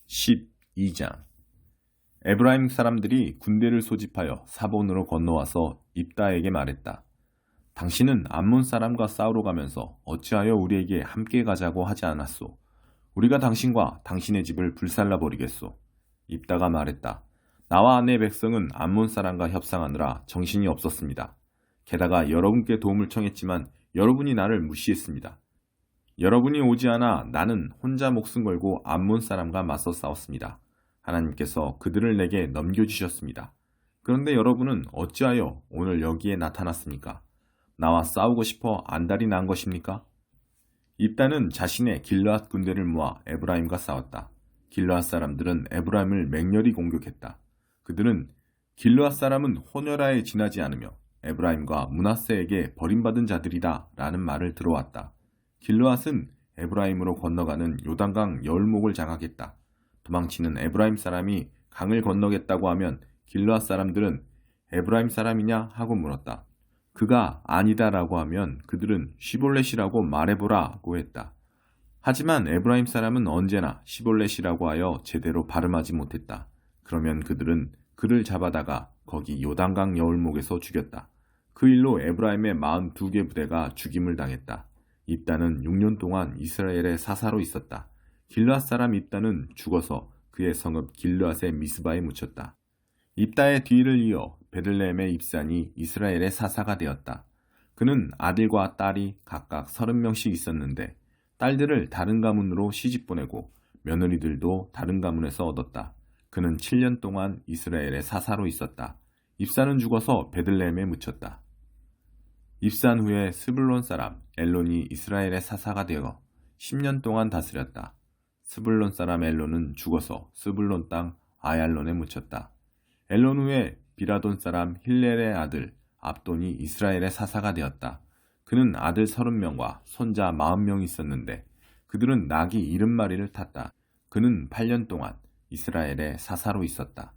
12장 에브라임 사람들이 군대를 소집하여 사본으로 건너와서 입다에게 말했다. 당신은 암몬 사람과 싸우러 가면서 어찌하여 우리에게 함께 가자고 하지 않았소? 우리가 당신과 당신의 집을 불살라 버리겠소. 입다가 말했다. 나와 내 백성은 암몬 사람과 협상하느라 정신이 없었습니다. 게다가 여러분께 도움을 청했지만 여러분이 나를 무시했습니다. 여러분이 오지 않아 나는 혼자 목숨 걸고 암몬 사람과 맞서 싸웠습니다. 하나님께서 그들을 내게 넘겨주셨습니다. 그런데 여러분은 어찌하여 오늘 여기에 나타났습니까? 나와 싸우고 싶어 안달이 난 것입니까? 입다는 자신의 길르앗 군대를 모아 에브라임과 싸웠다. 길르앗 사람들은 에브라임을 맹렬히 공격했다. 그들은 길르앗 사람은 호녀라에 지나지 않으며 에브라임과 므낫세에게 버림받은 자들이다 라는 말을 들어왔다. 길르앗은 에브라임으로 건너가는 요단강 여울목을 장악했다. 도망치는 에브라임 사람이 강을 건너겠다고 하면 길르앗 사람들은 에브라임 사람이냐 하고 물었다. 그가 아니다라고 하면 그들은 시볼렛이라고 말해보라고 했다. 하지만 에브라임 사람은 언제나 시볼렛이라고 하여 제대로 발음하지 못했다. 그러면 그들은 그를 잡아다가 거기 요단강 여울목에서 죽였다. 그 일로 에브라임의 42개 부대가 죽임을 당했다. 입다는 6년 동안 이스라엘의 사사로 있었다. 길르앗 사람 입다는 죽어서 그의 성읍 길르앗의 미스바에 묻혔다. 입다의 뒤를 이어 베들레헴의 입산이 이스라엘의 사사가 되었다. 그는 아들과 딸이 각각 30명씩 있었는데 딸들을 다른 가문으로 시집보내고 며느리들도 다른 가문에서 얻었다. 그는 7년 동안 이스라엘의 사사로 있었다. 입산은 죽어서 베들레헴에 묻혔다. 입산 후에 스불론 사람 엘론이 이스라엘의 사사가 되어 10년 동안 다스렸다. 스불론 사람 엘론은 죽어서 스불론 땅 아얄론에 묻혔다. 엘론 후에 비라돈 사람 힐렐의 아들 압돈이 이스라엘의 사사가 되었다. 그는 아들 30명과 손자 40명이 있었는데 그들은 낙이 70마리를 탔다. 그는 8년 동안 이스라엘의 사사로 있었다.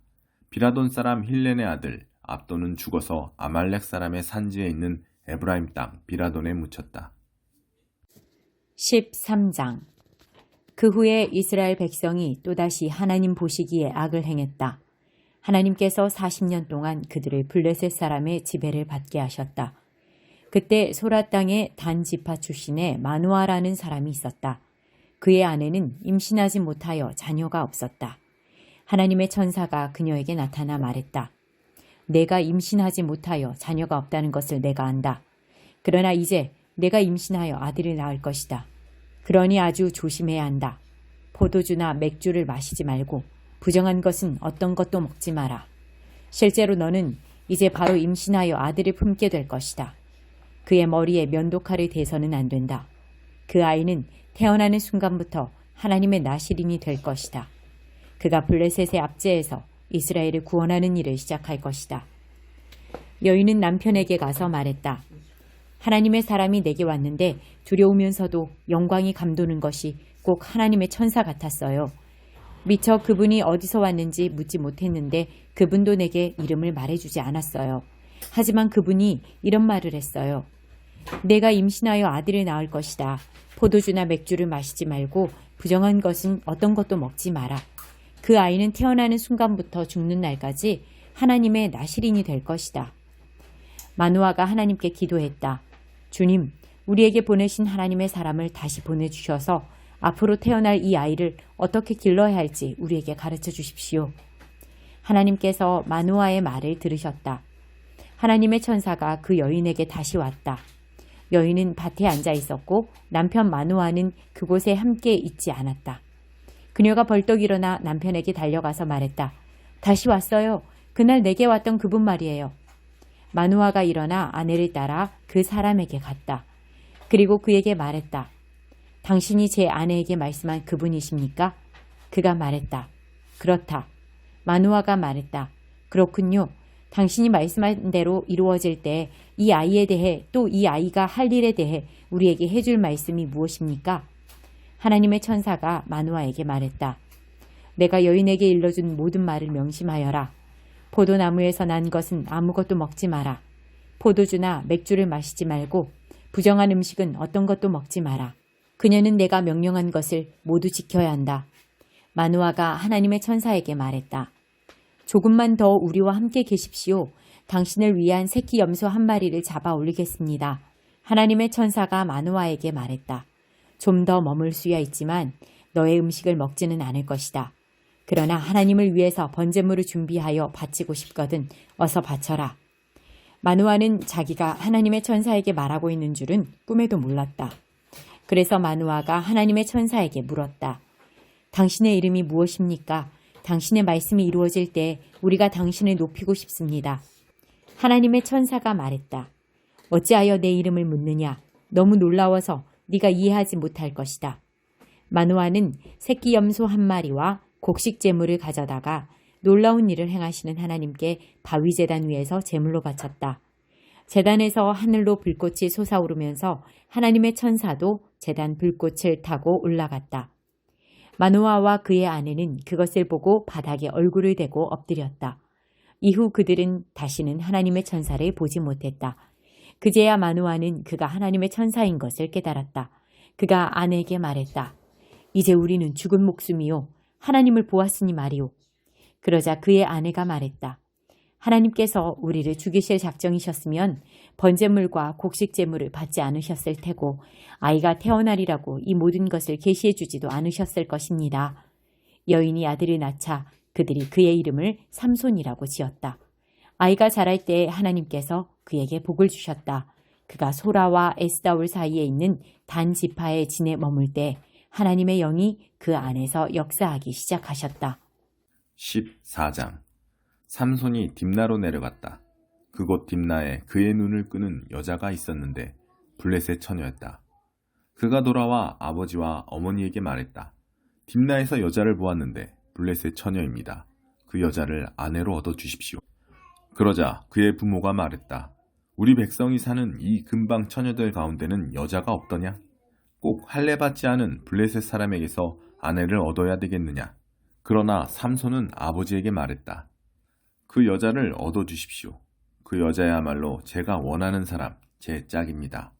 비라돈 사람 힐렐의 아들 압돈은 죽어서 아말렉 사람의 산지에 있는 에브라임 땅 비라돈에 묻혔다. 13장 그 후에 이스라엘 백성이 또다시 하나님 보시기에 악을 행했다. 하나님께서 40년 동안 그들을 블레셋 사람의 지배를 받게 하셨다. 그때 소라 땅의 단 지파 출신의 마누아라는 사람이 있었다. 그의 아내는 임신하지 못하여 자녀가 없었다. 하나님의 천사가 그녀에게 나타나 말했다. 내가 임신하지 못하여 자녀가 없다는 것을 내가 안다. 그러나 이제 내가 임신하여 아들을 낳을 것이다. 그러니 아주 조심해야 한다. 포도주나 맥주를 마시지 말고 부정한 것은 어떤 것도 먹지 마라. 실제로 너는 이제 바로 임신하여 아들을 품게 될 것이다. 그의 머리에 면도칼을 대서는 안 된다. 그 아이는 태어나는 순간부터 하나님의 나실인이 될 것이다. 그가 블레셋의 압제에서 이스라엘을 구원하는 일을 시작할 것이다. 여인은 남편에게 가서 말했다. 하나님의 사람이 내게 왔는데 두려우면서도 영광이 감도는 것이 꼭 하나님의 천사 같았어요. 미처 그분이 어디서 왔는지 묻지 못했는데 그분도 내게 이름을 말해주지 않았어요. 하지만 그분이 이런 말을 했어요. 내가 임신하여 아들을 낳을 것이다. 포도주나 맥주를 마시지 말고 부정한 것은 어떤 것도 먹지 마라. 그 아이는 태어나는 순간부터 죽는 날까지 하나님의 나실인이 될 것이다. 마누아가 하나님께 기도했다. 주님, 우리에게 보내신 하나님의 사람을 다시 보내주셔서 앞으로 태어날 이 아이를 어떻게 길러야 할지 우리에게 가르쳐 주십시오. 하나님께서 마누아의 말을 들으셨다. 하나님의 천사가 그 여인에게 다시 왔다. 여인은 밭에 앉아 있었고 남편 마누아는 그곳에 함께 있지 않았다. 그녀가 벌떡 일어나 남편에게 달려가서 말했다. 다시 왔어요. 그날 내게 왔던 그분 말이에요. 마누아가 일어나 아내를 따라 그 사람에게 갔다. 그리고 그에게 말했다. 당신이 제 아내에게 말씀한 그분이십니까? 그가 말했다. 그렇다. 마누아가 말했다. 그렇군요. 당신이 말씀한 대로 이루어질 때 이 아이에 대해 또 이 아이가 할 일에 대해 우리에게 해줄 말씀이 무엇입니까? 하나님의 천사가 마누아에게 말했다. 내가 여인에게 일러준 모든 말을 명심하여라. 포도나무에서 난 것은 아무것도 먹지 마라. 포도주나 맥주를 마시지 말고 부정한 음식은 어떤 것도 먹지 마라. 그녀는 내가 명령한 것을 모두 지켜야 한다. 마누아가 하나님의 천사에게 말했다. 조금만 더 우리와 함께 계십시오. 당신을 위한 새끼 염소 한 마리를 잡아 올리겠습니다. 하나님의 천사가 마누아에게 말했다. 좀 더 머물 수야 있지만 너의 음식을 먹지는 않을 것이다. 그러나 하나님을 위해서 번제물을 준비하여 바치고 싶거든 어서 바쳐라. 마누아는 자기가 하나님의 천사에게 말하고 있는 줄은 꿈에도 몰랐다. 그래서 마누아가 하나님의 천사에게 물었다. 당신의 이름이 무엇입니까? 당신의 말씀이 이루어질 때 우리가 당신을 높이고 싶습니다. 하나님의 천사가 말했다. 어찌하여 내 이름을 묻느냐? 너무 놀라워서 네가 이해하지 못할 것이다. 마누아는 새끼 염소 한 마리와 곡식 제물을 가져다가 놀라운 일을 행하시는 하나님께 바위 제단 위에서 제물로 바쳤다. 제단에서 하늘로 불꽃이 솟아오르면서 하나님의 천사도 제단 불꽃을 타고 올라갔다. 마누아와 그의 아내는 그것을 보고 바닥에 얼굴을 대고 엎드렸다. 이후 그들은 다시는 하나님의 천사를 보지 못했다. 그제야 마누아는 그가 하나님의 천사인 것을 깨달았다. 그가 아내에게 말했다. 이제 우리는 죽은 목숨이요. 하나님을 보았으니 말이오. 그러자 그의 아내가 말했다. 하나님께서 우리를 죽이실 작정이셨으면 번제물과 곡식제물을 받지 않으셨을 테고 아이가 태어나리라고 이 모든 것을 계시해 주지도 않으셨을 것입니다. 여인이 아들을 낳자 그들이 그의 이름을 삼손이라고 지었다. 아이가 자랄 때 하나님께서 그에게 복을 주셨다. 그가 소라와 에스다올 사이에 있는 단 지파의 진에 머물 때 하나님의 영이 그 안에서 역사하기 시작하셨다. 14장. 삼손이 딥나로 내려갔다. 그곳 딥나에 그의 눈을 끄는 여자가 있었는데 블레셋 처녀였다. 그가 돌아와 아버지와 어머니에게 말했다. 딥나에서 여자를 보았는데 블레셋 처녀입니다. 그 여자를 아내로 얻어주십시오. 그러자 그의 부모가 말했다. 우리 백성이 사는 이 근방 처녀들 가운데는 여자가 없더냐? 꼭 할례받지 않은 블레셋 사람에게서 아내를 얻어야 되겠느냐? 그러나 삼손은 아버지에게 말했다. 그 여자를 얻어주십시오. 그 여자야말로 제가 원하는 사람, 제 짝입니다.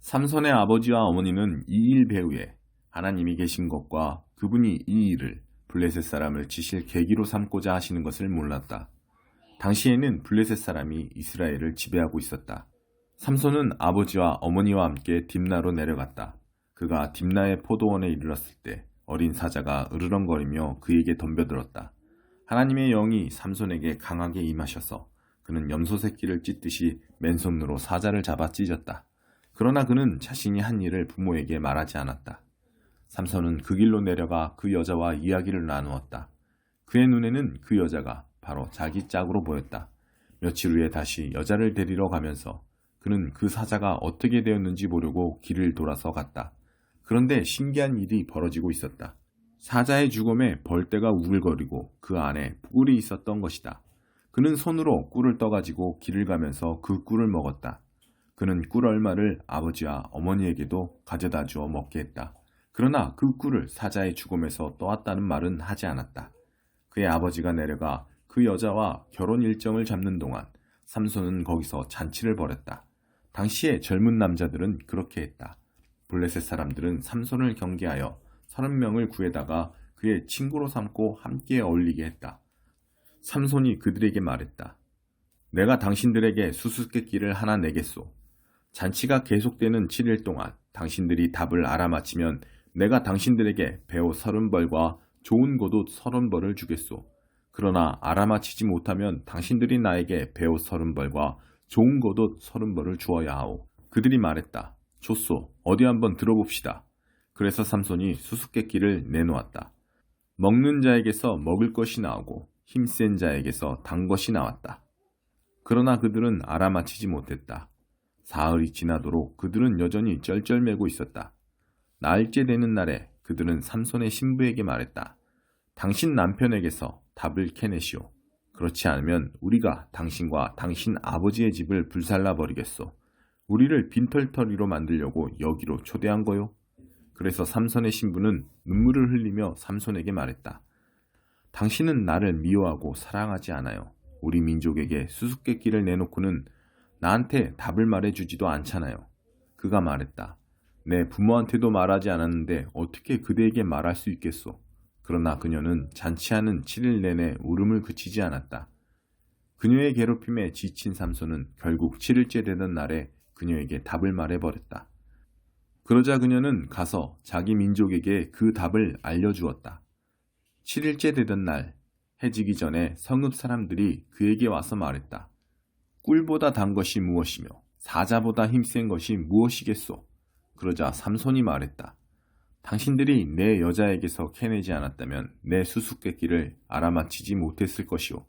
삼손의 아버지와 어머니는 이 일 배후에 하나님이 계신 것과 그분이 이 일을 블레셋 사람을 치실 계기로 삼고자 하시는 것을 몰랐다. 당시에는 블레셋 사람이 이스라엘을 지배하고 있었다. 삼손은 아버지와 어머니와 함께 딥나로 내려갔다. 그가 딥나의 포도원에 이르렀을 때 어린 사자가 으르렁거리며 그에게 덤벼들었다. 하나님의 영이 삼손에게 강하게 임하셔서 그는 염소 새끼를 찢듯이 맨손으로 사자를 잡아 찢었다. 그러나 그는 자신이 한 일을 부모에게 말하지 않았다. 삼손은 그 길로 내려가 그 여자와 이야기를 나누었다. 그의 눈에는 그 여자가 바로 자기 짝으로 보였다. 며칠 후에 다시 여자를 데리러 가면서 그는 그 사자가 어떻게 되었는지 보려고 길을 돌아서 갔다. 그런데 신기한 일이 벌어지고 있었다. 사자의 죽음에 벌떼가 우글거리고 그 안에 꿀이 있었던 것이다. 그는 손으로 꿀을 떠가지고 길을 가면서 그 꿀을 먹었다. 그는 꿀 얼마를 아버지와 어머니에게도 가져다 주어 먹게 했다. 그러나 그 꿀을 사자의 죽음에서 떠왔다는 말은 하지 않았다. 그의 아버지가 내려가 그 여자와 결혼 일정을 잡는 동안 삼손은 거기서 잔치를 벌였다. 당시에 젊은 남자들은 그렇게 했다. 블레셋 사람들은 삼손을 경계하여 30명을 구해다가 그의 친구로 삼고 함께 어울리게 했다. 삼손이 그들에게 말했다. 내가 당신들에게 수수께끼를 하나 내겠소. 잔치가 계속되는 7일 동안 당신들이 답을 알아맞히면 내가 당신들에게 배옷 30벌과 좋은 겉옷 30벌을 주겠소. 그러나 알아맞히지 못하면 당신들이 나에게 배옷 30벌과 좋은 겉옷 30벌을 주어야 하오. 그들이 말했다. 좋소. 어디 한번 들어봅시다. 그래서 삼손이 수수께끼를 내놓았다. 먹는 자에게서 먹을 것이 나오고 힘센 자에게서 단 것이 나왔다. 그러나 그들은 알아맞히지 못했다. 사흘이 지나도록 그들은 여전히 쩔쩔매고 있었다. 나흘째 되는 날에 그들은 삼손의 신부에게 말했다. 당신 남편에게서 답을 캐내시오. 그렇지 않으면 우리가 당신과 당신 아버지의 집을 불살라 버리겠소. 우리를 빈털터리로 만들려고 여기로 초대한 거요. 그래서 삼손의 신부는 눈물을 흘리며 삼손에게 말했다. 당신은 나를 미워하고 사랑하지 않아요. 우리 민족에게 수수께끼를 내놓고는 나한테 답을 말해주지도 않잖아요. 그가 말했다. 내 부모한테도 말하지 않았는데 어떻게 그대에게 말할 수 있겠소. 그러나 그녀는 잔치하는 7일 내내 울음을 그치지 않았다. 그녀의 괴롭힘에 지친 삼손은 결국 7일째 되던 날에 그녀에게 답을 말해버렸다. 그러자 그녀는 가서 자기 민족에게 그 답을 알려주었다. 7일째 되던 날, 해지기 전에 성읍 사람들이 그에게 와서 말했다. 꿀보다 단 것이 무엇이며 사자보다 힘센 것이 무엇이겠소? 그러자 삼손이 말했다. 당신들이 내 여자에게서 캐내지 않았다면 내 수수께끼를 알아맞히지 못했을 것이오.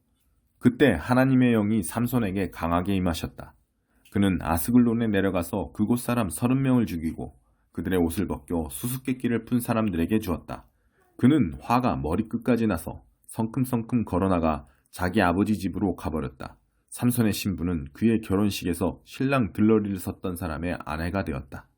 그때 하나님의 영이 삼손에게 강하게 임하셨다. 그는 아스글론에 내려가서 그곳 사람 30명을 죽이고 그들의 옷을 벗겨 수수께끼를 푼 사람들에게 주었다. 그는 화가 머리끝까지 나서 성큼성큼 걸어나가 자기 아버지 집으로 가버렸다. 삼손의 신부는 그의 결혼식에서 신랑 들러리를 섰던 사람의 아내가 되었다.